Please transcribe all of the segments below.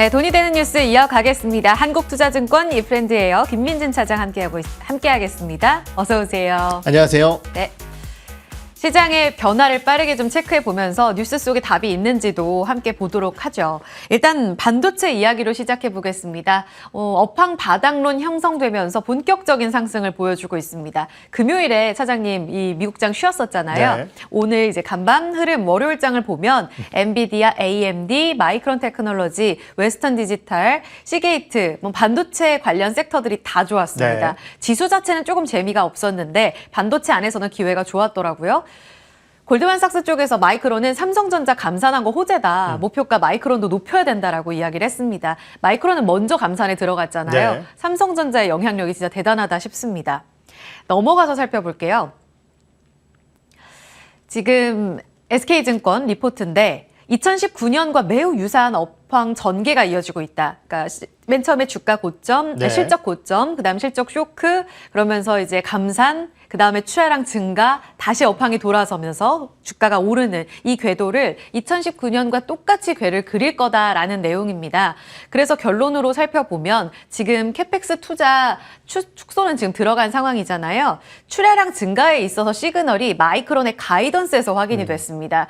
네, 돈이 되는 뉴스 이어가겠습니다. 한국투자증권 이프렌드예요. 김민진 차장 함께하겠습니다. 어서 오세요. 안녕하세요. 네. 시장의 변화를 빠르게 좀 체크해 보면서 뉴스 속에 답이 있는지도 함께 보도록 하죠. 일단 반도체 이야기로 시작해 보겠습니다. 업황 바닥론 형성되면서 본격적인 상승을 보여주고 있습니다. 금요일에 차장님 이 미국장 쉬었었잖아요. 네. 오늘 이제 간밤 흐름 월요일장을 보면 엔비디아, AMD, 마이크론 테크놀로지, 웨스턴 디지털, 시게이트, 반도체 관련 섹터들이 다 좋았습니다. 네. 지수 자체는 조금 재미가 없었는데 반도체 안에서는 기회가 좋았더라고요. 골드만삭스 쪽에서 마이크론은 삼성전자 감산한 거 호재다. 목표가 마이크론도 높여야 된다라고 이야기를 했습니다. 마이크론은 먼저 감산에 들어갔잖아요. 네. 삼성전자의 영향력이 진짜 대단하다 싶습니다. 넘어가서 살펴볼게요. 지금 SK증권 리포트인데 2019년과 매우 유사한 업황 전개가 이어지고 있다. 그러니까 맨 처음에 주가 고점, 네. 실적 고점, 그다음 실적 쇼크, 그러면서 이제 감산, 그다음에 출하량 증가, 다시 업황이 돌아서면서 주가가 오르는 이 궤도를 2019년과 똑같이 궤를 그릴 거다라는 내용입니다. 그래서 결론으로 살펴보면 지금 캐펙스 투자 축소는 지금 들어간 상황이잖아요. 출하량 증가에 있어서 시그널이 마이크론의 가이던스에서 확인이 됐습니다.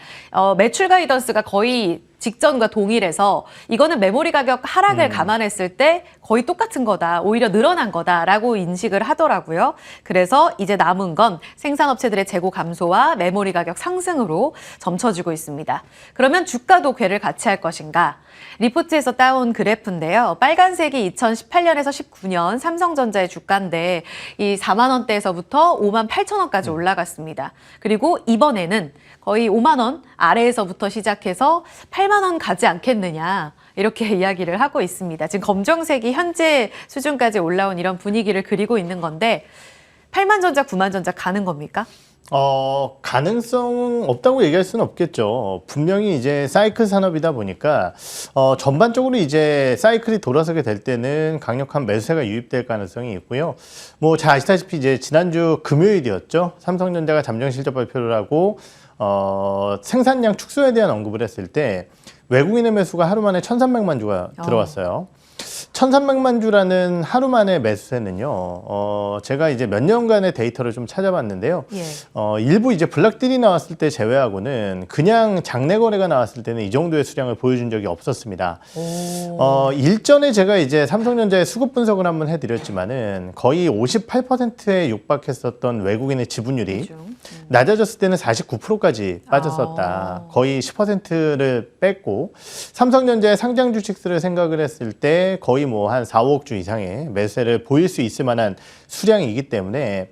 매출 가이던스가 거의 직전과 동일해서 이거는 메모리 가격 하락을 감안했을 때 거의 똑같은 거다. 오히려 늘어난 거다라고 인식을 하더라고요. 그래서 이제 남은 건 생산업체들의 재고 감소와 메모리 가격 상승으로 점쳐지고 있습니다. 그러면 주가도 궤를 같이 할 것인가? 리포트에서 따온 그래프인데요. 빨간색이 2018년에서 19년 삼성전자의 주가인데 이 4만 원대에서부터 5만 8천 원까지 올라갔습니다. 그리고 이번에는 거의 5만 원 아래에서부터 시작해서 8만 원 가지 않겠느냐 이렇게 이야기를 하고 있습니다. 지금 검정색이 현재 수준까지 올라온 이런 분위기를 그리고 있는 건데 8만 전자, 9만 전자 가는 겁니까? 가능성 없다고 얘기할 수는 없겠죠. 분명히 이제 사이클 산업이다 보니까 전반적으로 이제 사이클이 돌아서게 될 때는 강력한 매수세가 유입될 가능성이 있고요. 뭐 잘 아시다시피 이제 지난주 금요일이었죠. 삼성전자가 잠정 실적 발표를 하고 생산량 축소에 대한 언급을 했을 때 외국인의 매수가 하루 만에 1,300만 주가 들어왔어요. 1,300만 주라는 하루 만의 매수세는요, 제가 이제 몇 년간의 데이터를 좀 찾아봤는데요. 예. 일부 이제 블락딜이 나왔을 때 제외하고는 그냥 장내 거래가 나왔을 때는 이 정도의 수량을 보여준 적이 없었습니다. 일전에 제가 이제 삼성전자의 수급 분석을 한번 해드렸지만은 거의 58%에 육박했었던 외국인의 지분율이 낮아졌을 때는 49%까지 빠졌었다. 거의 10%를 뺐고 삼성전자의 상장 주식수를 생각을 했을 때 거의 뭐 한 4, 5억 주 이상의 매수세를 보일 수 있을 만한 수량이기 때문에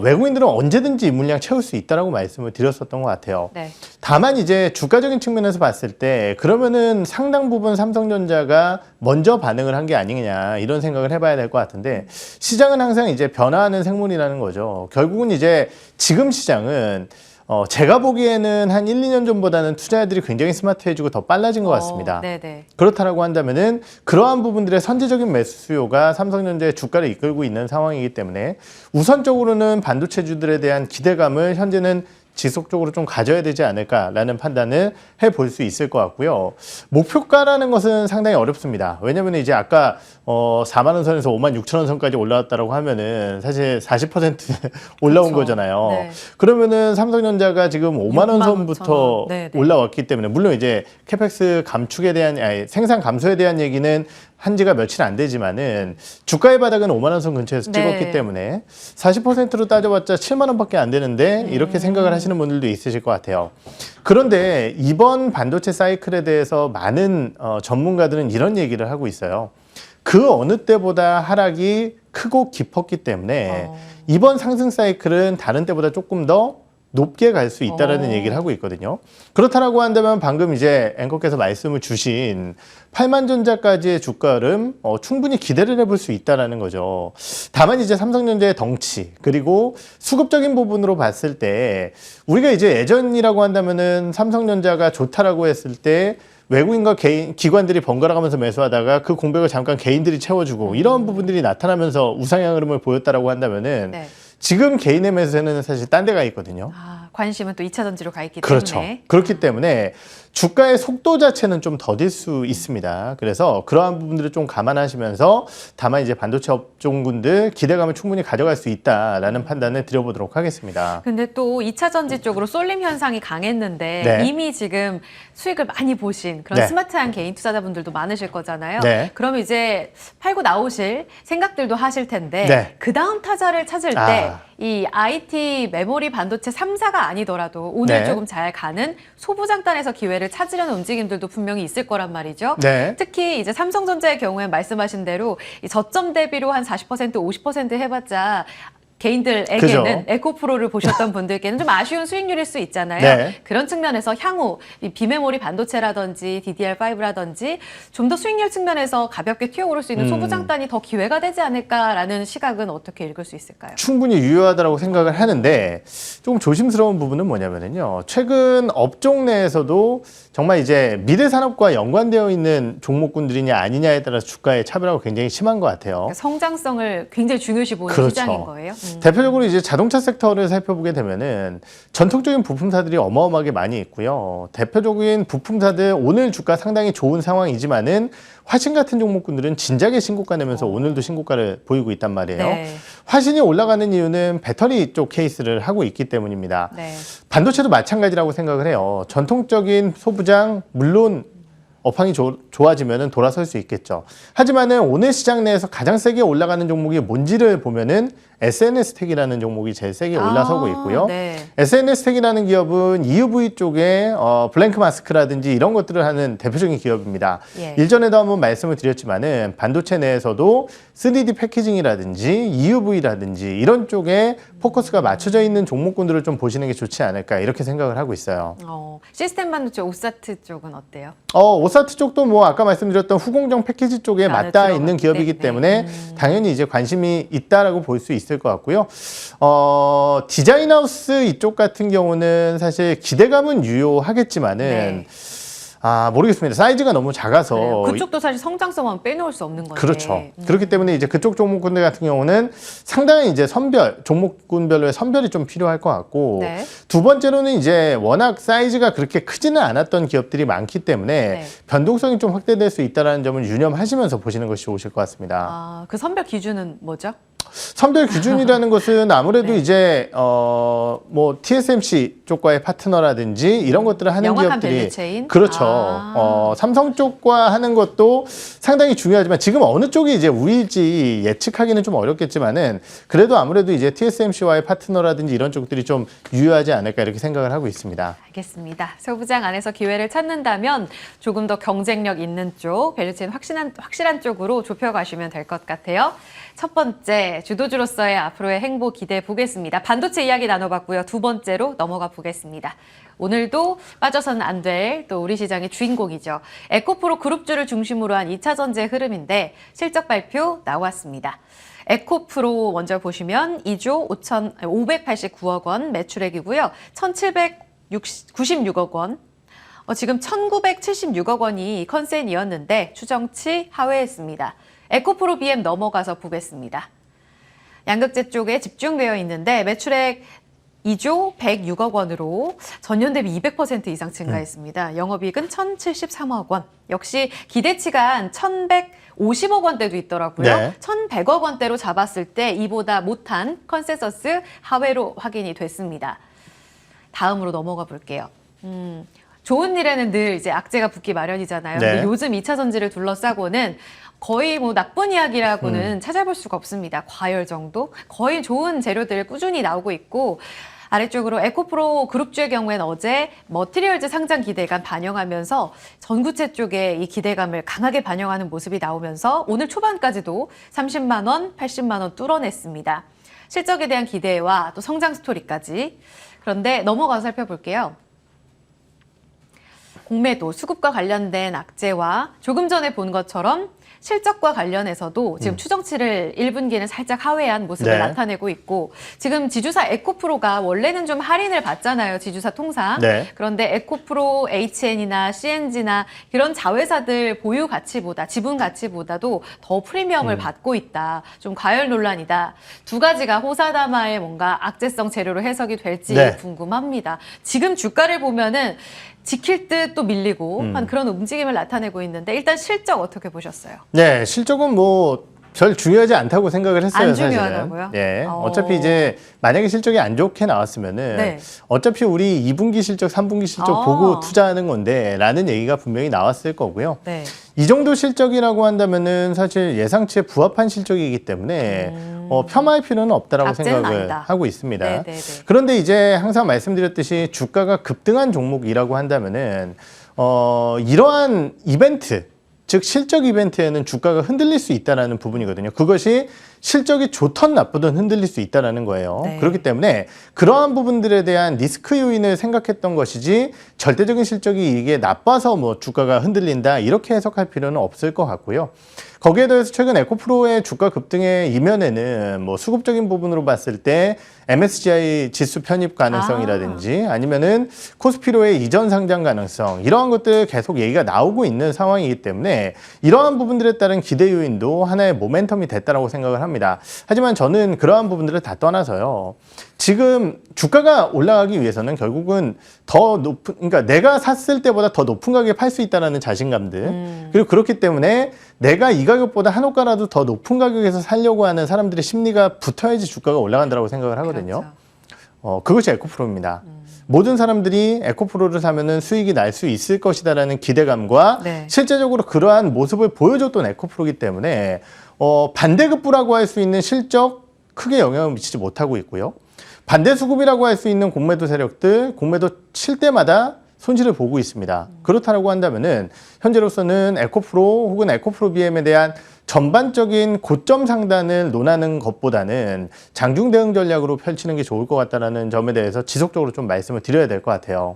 외국인들은 언제든지 이 물량 채울 수 있다라고 말씀을 드렸었던 것 같아요. 네. 다만 이제 주가적인 측면에서 봤을 때 그러면은 상당 부분 삼성전자가 먼저 반응을 한 게 아니냐 이런 생각을 해봐야 될 것 같은데 시장은 항상 이제 변화하는 생물이라는 거죠. 결국은 이제 지금 시장은 제가 보기에는 한 1, 2년 전보다는 투자자들이 굉장히 스마트해지고 더 빨라진 것 같습니다. 네네. 그렇다라고 한다면은 그러한 부분들의 선제적인 매수 수요가 삼성전자의 주가를 이끌고 있는 상황이기 때문에 우선적으로는 반도체주들에 대한 기대감을 현재는 지속적으로 좀 가져야 되지 않을까라는 판단을 해볼 수 있을 것 같고요. 목표가라는 것은 상당히 어렵습니다. 왜냐하면 이제 아까 4만 원 선에서 5만 6천 원 선까지 올라왔다고 하면은 사실 40% 올라온 그렇죠. 거잖아요. 네. 그러면은 삼성전자가 지금 5만 원 6만 선부터 5천 원. 네, 네. 올라왔기 때문에 물론 이제 캐펙스 감축에 대한 생산 감소에 대한 얘기는 한 지가 며칠 안 되지만은 주가의 바닥은 5만 원 선 근처에서 네. 찍었기 때문에 40%로 따져봤자 7만 원밖에 안 되는데 이렇게 생각을 하시는 분들도 있으실 것 같아요. 그런데 이번 반도체 사이클에 대해서 많은 전문가들은 이런 얘기를 하고 있어요. 그 어느 때보다 하락이 크고 깊었기 때문에 이번 상승 사이클은 다른 때보다 조금 더 높게 갈 수 있다라는 얘기를 하고 있거든요. 그렇다라고 한다면 방금 이제 앵커께서 말씀을 주신 8만 전자까지의 주가 흐름 충분히 기대를 해볼 수 있다라는 거죠. 다만 이제 삼성전자의 덩치 그리고 수급적인 부분으로 봤을 때 우리가 이제 예전이라고 한다면은 삼성전자가 좋다라고 했을 때 외국인과 기관들이 번갈아 가면서 매수하다가 그 공백을 잠깐 개인들이 채워주고 이런 부분들이 나타나면서 우상향 흐름을 보였다라고 한다면은 네. 지금 개인의 매수세는 사실 딴 데가 있거든요. 관심은 또 2차 전지로 가 있기 그렇죠. 때문에. 그렇기 때문에 주가의 속도 자체는 좀 더딜 수 있습니다. 그래서 그러한 부분들을 좀 감안하시면서 다만 이제 반도체 업종군들 기대감을 충분히 가져갈 수 있다라는 판단을 드려보도록 하겠습니다. 근데 또 2차 전지 쪽으로 쏠림 현상이 강했는데 네. 이미 지금 수익을 많이 보신 그런 네. 스마트한 개인 투자자분들도 많으실 거잖아요. 네. 그럼 이제 팔고 나오실 생각들도 하실 텐데 네. 그 다음 타자를 찾을 때 이 IT 메모리 반도체 3사가 아니더라도 오늘 네. 조금 잘 가는 소부장단에서 기회를 찾으려는 움직임들도 분명히 있을 거란 말이죠. 네. 특히 이제 삼성전자의 경우에 말씀하신 대로 이 저점 대비로 한 40%, 50% 해봤자 개인들에게는 그죠. 에코프로를 보셨던 분들께는 좀 아쉬운 수익률일 수 있잖아요. 네. 그런 측면에서 향후 이 비메모리 반도체라든지 DDR5라든지 좀 더 수익률 측면에서 가볍게 튀어오를 수 있는 소부장단이 더 기회가 되지 않을까라는 시각은 어떻게 읽을 수 있을까요? 충분히 유효하다고 생각을 하는데 조금 조심스러운 부분은 뭐냐면요. 최근 업종 내에서도 정말 이제 미래 산업과 연관되어 있는 종목군들이냐 아니냐에 따라서 주가의 차별화가 굉장히 심한 것 같아요. 그러니까 성장성을 굉장히 중요시 보는 그렇죠. 시장인 거예요. 대표적으로 이제 자동차 섹터를 살펴보게 되면은 전통적인 부품사들이 어마어마하게 많이 있고요. 대표적인 부품사들 오늘 주가 상당히 좋은 상황이지만은 화신 같은 종목군들은 진작에 신고가 내면서 오늘도 신고가를 보이고 있단 말이에요. 네. 화신이 올라가는 이유는 배터리 쪽 케이스를 하고 있기 때문입니다. 네. 반도체도 마찬가지라고 생각을 해요. 전통적인 소부장 물론 업황이 좋아지면 돌아설 수 있겠죠. 하지만은 오늘 시장 내에서 가장 세게 올라가는 종목이 뭔지를 보면은 SNS텍이라는 종목이 제일 세게 올라서고 있고요. 네. SNS텍이라는 기업은 EUV 쪽에 블랭크 마스크라든지 이런 것들을 하는 대표적인 기업입니다. 예. 일전에도 한번 말씀을 드렸지만은 반도체 내에서도 3D 패키징이라든지 EUV라든지 이런 쪽에 포커스가 맞춰져 있는 종목군들을 좀 보시는 게 좋지 않을까 이렇게 생각을 하고 있어요. 시스템 반도체 오사트 쪽은 어때요? 오사트 쪽도 뭐 아까 말씀드렸던 후공정 패키지 쪽에 안에 맞닿아 들어가- 있는 기업이기 네, 네. 때문에 당연히 이제 관심이 있다라고 볼 수 있을 것 같고요. 디자인하우스 이쪽 같은 경우는 사실 기대감은 유효하겠지만은 네. 모르겠습니다. 사이즈가 너무 작아서 그래요. 그쪽도 사실 성장성은 빼놓을 수 없는 건데. 그렇죠. 그렇기 때문에 이제 그쪽 종목군들 같은 경우는 상당히 이제 종목군별로의 선별이 좀 필요할 것 같고 네. 두 번째로는 이제 워낙 사이즈가 그렇게 크지는 않았던 기업들이 많기 때문에 네. 변동성이 좀 확대될 수 있다는 점을 유념하시면서 보시는 것이 좋으실 것 같습니다. 그 선별 기준은 뭐죠? 선별 기준이라는 것은 아무래도 네. 이제 뭐 TSMC 쪽과의 파트너라든지 이런 것들을 하는 명확한 기업들이 밸류체인? 그렇죠. 삼성 쪽과 하는 것도 상당히 중요하지만 지금 어느 쪽이 이제 우위일지 예측하기는 좀 어렵겠지만은 그래도 아무래도 이제 TSMC와의 파트너라든지 이런 쪽들이 좀 유효하지 않을까 이렇게 생각을 하고 있습니다. 알겠습니다. 소부장 안에서 기회를 찾는다면 조금 더 경쟁력 있는 쪽, 밸류체인 확실한 쪽으로 좁혀가시면 될 것 같아요. 첫 번째, 주도주로서의 앞으로의 행보 기대해 보겠습니다. 반도체 이야기 나눠봤고요. 두 번째로 넘어가 보겠습니다. 오늘도 빠져서는 안 될 또 우리 시장의 주인공이죠. 에코프로 그룹주를 중심으로 한 2차 전지의 흐름인데 실적 발표 나왔습니다. 에코프로 먼저 보시면 2조 589억 원 매출액이고요. 1,796억 원. 지금 1,976억 원이 컨센이었는데 추정치 하회했습니다. 에코프로 BM 넘어가서 보겠습니다. 양극재 쪽에 집중되어 있는데 매출액 2조 106억 원으로 전년 대비 200% 이상 증가했습니다. 영업이익은 1,073억 원. 역시 기대치가 한 1,150억 원대도 있더라고요. 네. 1,100억 원대로 잡았을 때 이보다 못한 컨센서스 하회로 확인이 됐습니다. 다음으로 넘어가 볼게요. 좋은 일에는 늘 이제 악재가 붙기 마련이잖아요. 네. 근데 요즘 2차 전지를 둘러싸고는 거의 뭐 나쁜 이야기라고는 찾아볼 수가 없습니다. 과열 정도? 거의 좋은 재료들 꾸준히 나오고 있고 아래쪽으로 에코프로 그룹주의 경우에는 어제 머티리얼즈 상장 기대감 반영하면서 전구체 쪽에 이 기대감을 강하게 반영하는 모습이 나오면서 오늘 초반까지도 30만 원, 80만 원 뚫어냈습니다. 실적에 대한 기대와 또 성장 스토리까지. 그런데 넘어가서 살펴볼게요. 공매도, 수급과 관련된 악재와 조금 전에 본 것처럼 실적과 관련해서도 지금 추정치를 1분기는 살짝 하회한 모습을 네. 나타내고 있고 지금 지주사 에코프로가 원래는 좀 할인을 받잖아요. 지주사 통상. 네. 그런데 에코프로, HN이나 CNG나 그런 자회사들 보유 가치보다 지분 가치보다도 더 프리미엄을 받고 있다. 좀 과열 논란이다. 두 가지가 호사다마의 뭔가 악재성 재료로 해석이 될지 네. 궁금합니다. 지금 주가를 보면은 지킬 듯 또 밀리고 한 그런 움직임을 나타내고 있는데 일단 실적 어떻게 보셨어요? 네, 실적은 뭐 별 중요하지 않다고 생각을 했어요. 안 사실은. 중요하다고요? 네, 어차피 이제 만약에 실적이 안 좋게 나왔으면은 네. 어차피 우리 2분기 실적, 3분기 실적 보고 투자하는 건데라는 얘기가 분명히 나왔을 거고요. 네. 이 정도 실적이라고 한다면은 사실 예상치에 부합한 실적이기 때문에 폄하할 필요는 없다라고 악재는 생각을 아니다. 하고 있습니다. 네네네. 그런데 이제 항상 말씀드렸듯이 주가가 급등한 종목이라고 한다면은 이러한 이벤트, 즉 실적 이벤트에는 주가가 흔들릴 수 있다라는 부분이거든요. 그것이 실적이 좋든 나쁘든 흔들릴 수 있다라는 거예요. 네. 그렇기 때문에 그러한 부분들에 대한 리스크 요인을 생각했던 것이지 절대적인 실적이 이게 나빠서 뭐 주가가 흔들린다 이렇게 해석할 필요는 없을 것 같고요. 거기에 더해서 최근 에코프로의 주가 급등의 이면에는 뭐 수급적인 부분으로 봤을 때 MSCI 지수 편입 가능성이라든지 아니면은 코스피로의 이전 상장 가능성 이러한 것들 계속 얘기가 나오고 있는 상황이기 때문에 이러한 부분들에 따른 기대 요인도 하나의 모멘텀이 됐다라고 생각을 합니다. 하지만 저는 그러한 부분들을 다 떠나서요. 지금 주가가 올라가기 위해서는 결국은 더 높은, 그러니까 내가 샀을 때보다 더 높은 가격에 팔 수 있다라는 자신감들 그리고 그렇기 때문에 내가 이 가격보다 한 호가라도 더 높은 가격에서 살려고 하는 사람들의 심리가 붙어야지 주가가 올라간다고 생각을 하거든요. 그렇죠. 그것이 에코프로입니다. 모든 사람들이 에코프로를 사면은 수익이 날 수 있을 것이다라는 기대감과 네. 실제적으로 그러한 모습을 보여줬던 에코프로이기 때문에 반대급부라고 할 수 있는 실적 크게 영향을 미치지 못하고 있고요. 반대 수급이라고 할 수 있는 공매도 세력들, 공매도 칠 때마다 손실을 보고 있습니다. 그렇다고 한다면은 현재로서는 에코프로 혹은 에코프로 BM에 대한 전반적인 고점 상단을 논하는 것보다는 장중 대응 전략으로 펼치는 게 좋을 것 같다는 점에 대해서 지속적으로 좀 말씀을 드려야 될 것 같아요.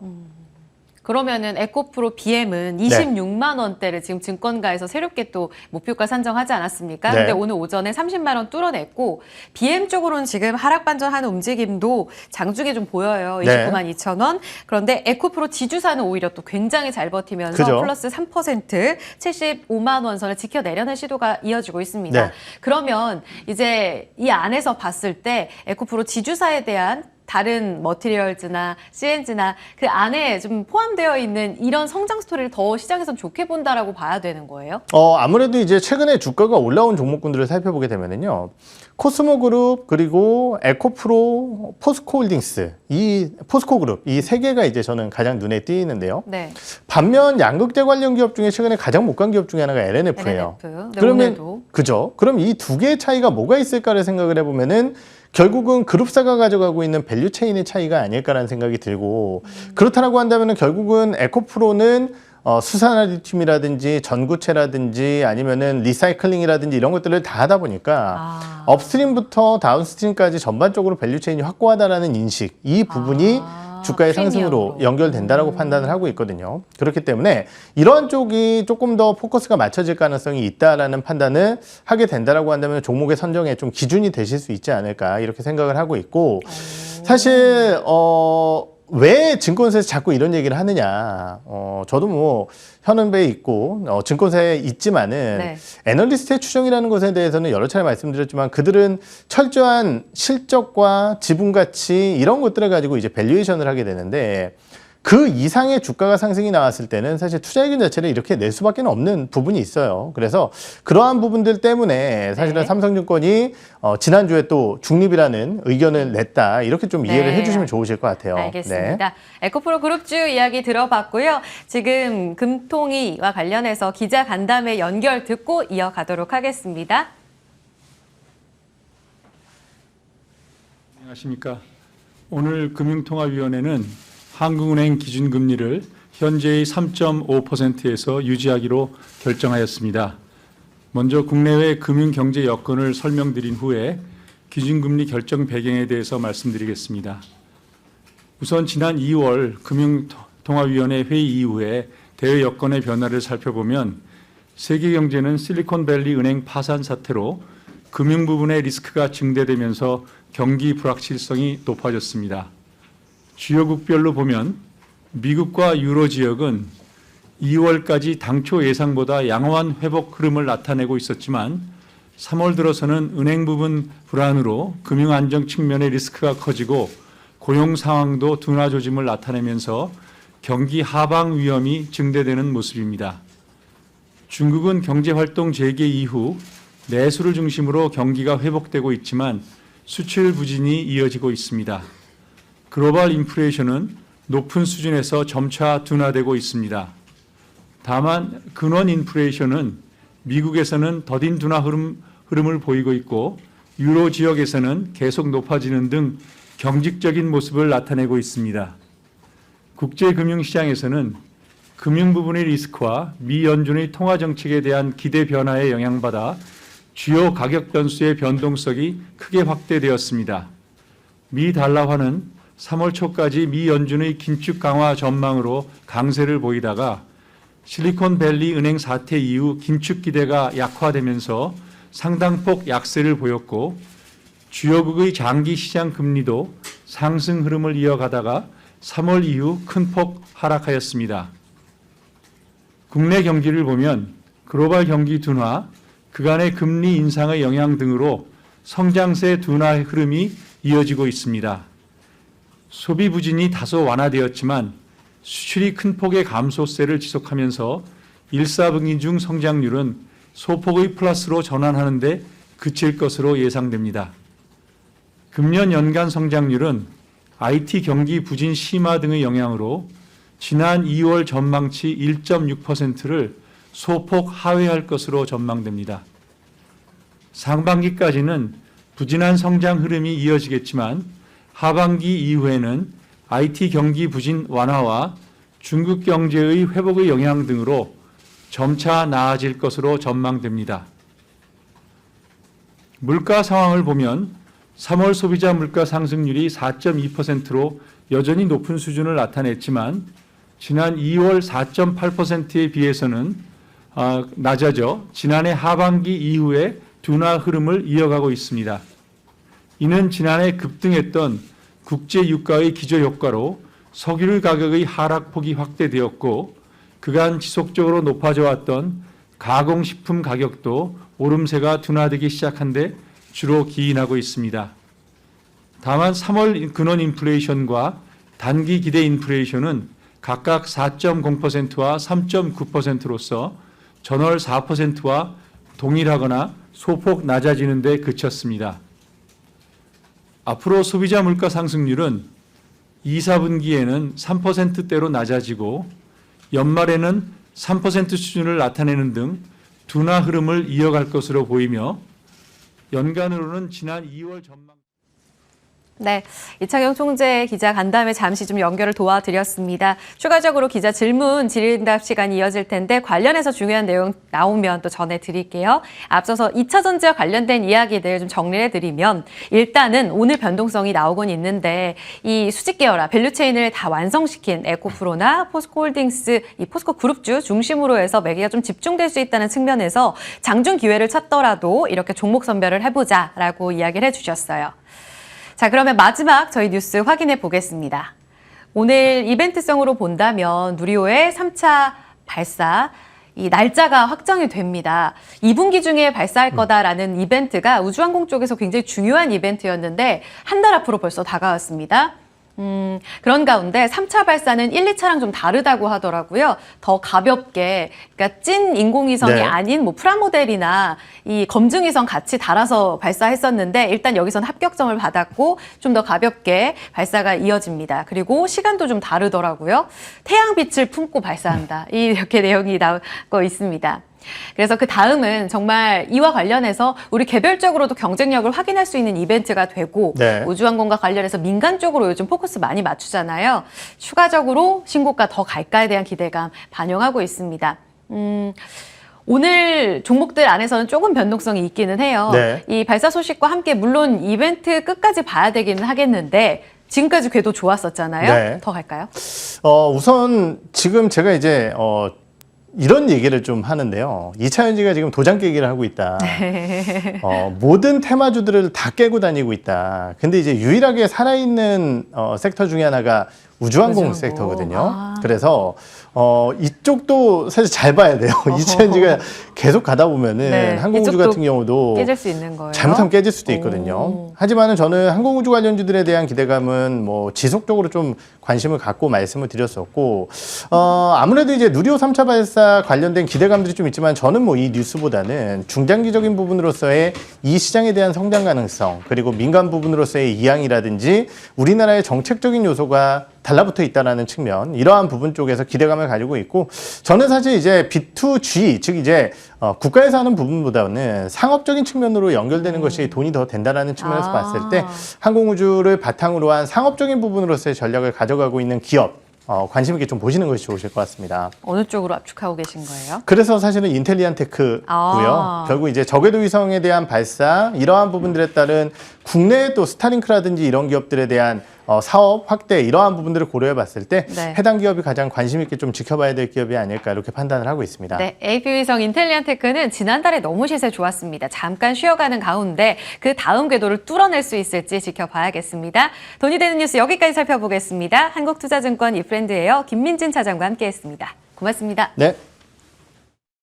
그러면은 에코프로 BM은 26만 원대를 지금 증권가에서 새롭게 또 목표가 산정하지 않았습니까? 네. 근데 오늘 오전에 30만 원 뚫어냈고 BM 쪽으로는 지금 하락 반전하는 움직임도 장중에 좀 보여요. 네. 29만 2천 원. 그런데 에코프로 지주사는 오히려 또 굉장히 잘 버티면서 그죠. 플러스 3% 75만 원 선을 지켜내려는 시도가 이어지고 있습니다. 네. 그러면 이제 이 안에서 봤을 때 에코프로 지주사에 대한 다른 머티리얼즈나 CNG나 그 안에 좀 포함되어 있는 이런 성장 스토리를 더 시장에선 좋게 본다라고 봐야 되는 거예요? 아무래도 이제 최근에 주가가 올라온 종목군들을 살펴보게 되면은요. 코스모그룹 그리고 에코프로, 포스코홀딩스, 이 포스코그룹 이 세 개가 이제 저는 가장 눈에 띄는데요. 네. 반면 양극재 관련 기업 중에 최근에 가장 못 간 기업 중에 하나가 LNF예요. LNF. 네, 그러면 오늘도. 그죠? 그럼 이 두 개의 차이가 뭐가 있을까를 생각을 해보면은 결국은 그룹사가 가져가고 있는 밸류 체인의 차이가 아닐까라는 생각이 들고 그렇다고 한다면은 결국은 에코프로는 수산화리튬이라든지 전구체라든지 아니면은 리사이클링이라든지 이런 것들을 다 하다 보니까 업스트림부터 다운스트림까지 전반적으로 밸류 체인이 확고하다라는 인식 이 부분이 주가의 상승으로 프리미엄으로. 연결된다라고 판단을 하고 있거든요. 그렇기 때문에 이런 쪽이 조금 더 포커스가 맞춰질 가능성이 있다라는 판단을 하게 된다라고 한다면 종목의 선정에 좀 기준이 되실 수 있지 않을까 이렇게 생각을 하고 있고 사실 왜 증권사에서 자꾸 이런 얘기를 하느냐. 저도 뭐 현은배에 있고 증권사에 있지만은 네. 애널리스트의 추정이라는 것에 대해서는 여러 차례 말씀드렸지만 그들은 철저한 실적과 지분 가치 이런 것들을 가지고 이제 밸류에이션을 하게 되는데 그 이상의 주가가 상승이 나왔을 때는 사실 투자의견 자체를 이렇게 낼 수밖에 없는 부분이 있어요. 그래서 그러한 부분들 때문에 사실은 네. 삼성증권이 지난주에 또 중립이라는 의견을 냈다. 이렇게 좀 이해를 네. 해주시면 좋으실 것 같아요. 알겠습니다. 에코프로 그룹주 이야기 들어봤고요. 지금 금통위와 관련해서 기자 간담회 연결 듣고 이어가도록 하겠습니다. 안녕하십니까. 오늘 금융통화위원회는 한국은행 기준금리를 현재의 3.5%에서 유지하기로 결정하였습니다. 먼저 국내외 금융경제 여건을 설명드린 후에 기준금리 결정 배경에 대해서 말씀드리겠습니다. 우선 지난 2월 금융통화위원회 회의 이후에 대외 여건의 변화를 살펴보면 세계 경제는 실리콘밸리 은행 파산 사태로 금융 부분의 리스크가 증대되면서 경기 불확실성이 높아졌습니다. 주요국별로 보면 미국과 유로 지역은 2월까지 당초 예상보다 양호한 회복 흐름을 나타내고 있었지만 3월 들어서는 은행 부분 불안으로 금융 안정 측면의 리스크가 커지고 고용 상황도 둔화 조짐을 나타내면서 경기 하방 위험이 증대되는 모습입니다. 중국은 경제활동 재개 이후 내수를 중심으로 경기가 회복되고 있지만 수출 부진이 이어지고 있습니다. 글로벌 인플레이션은 높은 수준에서 점차 둔화되고 있습니다. 다만 근원 인플레이션은 미국에서는 더딘 둔화 흐름을 보이고 있고 유로 지역에서는 계속 높아지는 등 경직적인 모습을 나타내고 있습니다. 국제금융시장에서는 금융 부분의 리스크와 미 연준의 통화 정책에 대한 기대 변화에 영향받아 주요 가격 변수의 변동성이 크게 확대되었습니다. 미 달러화는 3월 초까지 미 연준의 긴축 강화 전망으로 강세를 보이다가 실리콘밸리 은행 사태 이후 긴축 기대가 약화되면서 상당폭 약세를 보였고 주요국의 장기 시장 금리도 상승 흐름을 이어가다가 3월 이후 큰 폭 하락하였습니다. 국내 경기를 보면 글로벌 경기 둔화, 그간의 금리 인상의 영향 등으로 성장세 둔화 흐름이 이어지고 있습니다. 소비 부진이 다소 완화되었지만 수출이 큰 폭의 감소세를 지속하면서 1, 4분기 중 성장률은 소폭의 플러스로 전환하는 데 그칠 것으로 예상됩니다. 금년 연간 성장률은 IT 경기 부진 심화 등의 영향으로 지난 2월 전망치 1.6%를 소폭 하회할 것으로 전망됩니다. 상반기까지는 부진한 성장 흐름이 이어지겠지만 하반기 이후에는 IT 경기 부진 완화와 중국 경제의 회복의 영향 등으로 점차 나아질 것으로 전망됩니다. 물가 상황을 보면 3월 소비자 물가 상승률이 4.2%로 여전히 높은 수준을 나타냈지만 지난 2월 4.8%에 비해서는 낮아져 지난해 하반기 이후에 둔화 흐름을 이어가고 있습니다. 이는 지난해 급등했던 국제 유가의 기저 효과로 석유 가격의 하락폭이 확대되었고 그간 지속적으로 높아져 왔던 가공식품 가격도 오름세가 둔화되기 시작한 데 주로 기인하고 있습니다. 다만 3월 근원 인플레이션과 단기 기대 인플레이션은 각각 4.0%와 3.9%로서 전월 4%와 동일하거나 소폭 낮아지는 데 그쳤습니다. 앞으로 소비자 물가 상승률은 2, 4분기에는 3%대로 낮아지고 연말에는 3% 수준을 나타내는 등 둔화 흐름을 이어갈 것으로 보이며 연간으로는 지난 2월 전망 네, 이창용 총재 기자 간담회 잠시 좀 연결을 도와드렸습니다. 추가적으로 기자 질문 질의응답 시간이 이어질 텐데 관련해서 중요한 내용 나오면 또 전해드릴게요. 앞서서 2차 전지와 관련된 이야기들 좀 정리해드리면 일단은 오늘 변동성이 나오곤 있는데 이 수직 계열화, 밸류체인을 다 완성시킨 에코프로나 포스코홀딩스, 이 포스코 그룹주 중심으로 해서 매기가 좀 집중될 수 있다는 측면에서 장중 기회를 찾더라도 이렇게 종목 선별을 해보자라고 이야기를 해주셨어요. 자, 그러면 마지막 저희 뉴스 확인해 보겠습니다. 오늘 이벤트성으로 본다면 누리호의 3차 발사, 이 날짜가 확정이 됩니다. 2분기 중에 발사할 거다라는 이벤트가 우주항공 쪽에서 굉장히 중요한 이벤트였는데 한 달 앞으로 벌써 다가왔습니다. 그런 가운데 3차 발사는 1, 2차랑 좀 다르다고 하더라고요. 더 가볍게, 그러니까 찐 인공위성이 네. 아닌 뭐 프라모델이나 이 검증위성 같이 달아서 발사했었는데 일단 여기서는 합격점을 받았고 좀 더 가볍게 발사가 이어집니다. 그리고 시간도 좀 다르더라고요. 태양빛을 품고 발사한다. 이렇게 내용이 나오고 있습니다. 그래서 그 다음은 정말 이와 관련해서 우리 개별적으로도 경쟁력을 확인할 수 있는 이벤트가 되고 네. 우주항공과 관련해서 민간 쪽으로 요즘 포커스 많이 맞추잖아요. 추가적으로 신고가 더 갈까에 대한 기대감 반영하고 있습니다. 오늘 종목들 안에서는 조금 변동성이 있기는 해요. 네. 이 발사 소식과 함께 물론 이벤트 끝까지 봐야 되기는 하겠는데 지금까지 궤도 좋았었잖아요. 네. 더 갈까요? 우선 지금 제가 이제 이런 얘기를 좀 하는데요. 2차 전지가 지금 도장 깨기를 하고 있다. 모든 테마주들을 다 깨고 다니고 있다. 근데 이제 유일하게 살아있는 섹터 중에 하나가 우주항공 우주항공. 섹터거든요. 그래서 이쪽도 사실 잘 봐야 돼요. 2차 전지가 계속 가다 보면은 네, 항공우주 이쪽도 같은 경우도 깨질 수 있는 거예요. 잘못하면 깨질 수도 있거든요. 오. 하지만은 저는 항공우주 관련주들에 대한 기대감은 뭐 지속적으로 좀 관심을 갖고 말씀을 드렸었고, 아무래도 이제 누리호 3차 발사 관련된 기대감들이 좀 있지만 저는 뭐 이 뉴스보다는 중장기적인 부분으로서의 이 시장에 대한 성장 가능성, 그리고 민간 부분으로서의 이항이라든지 우리나라의 정책적인 요소가 달라붙어 있다라는 측면, 이러한 부분 쪽에서 기대감을 가지고 있고, 저는 사실 이제 B2G, 즉 이제 국가에서 하는 부분보다는 상업적인 측면으로 연결되는 것이 돈이 더 된다라는 측면에서 봤을 때 항공우주를 바탕으로 한 상업적인 부분으로서의 전략을 가져가고 있는 기업, 관심 있게 좀 보시는 것이 좋으실 것 같습니다. 어느 쪽으로 압축하고 계신 거예요? 그래서 사실은 인텔리안 테크고요. 아. 결국 이제 저궤도 위성에 대한 발사, 이러한 부분들에 따른 국내의 또 스타링크라든지 이런 기업들에 대한 사업 확대, 이러한 부분들을 고려해 봤을 때 네. 해당 기업이 가장 관심 있게 좀 지켜봐야 될 기업이 아닐까 이렇게 판단을 하고 있습니다. 네, AP위성 인텔리안 테크는 지난달에 너무 시세 좋았습니다. 잠깐 쉬어가는 가운데 그 다음 궤도를 뚫어낼 수 있을지 지켜봐야겠습니다. 돈이 되는 뉴스 여기까지 살펴보겠습니다. 한국투자증권 이프렌드예요. 김민진 차장과 함께했습니다. 고맙습니다. 네.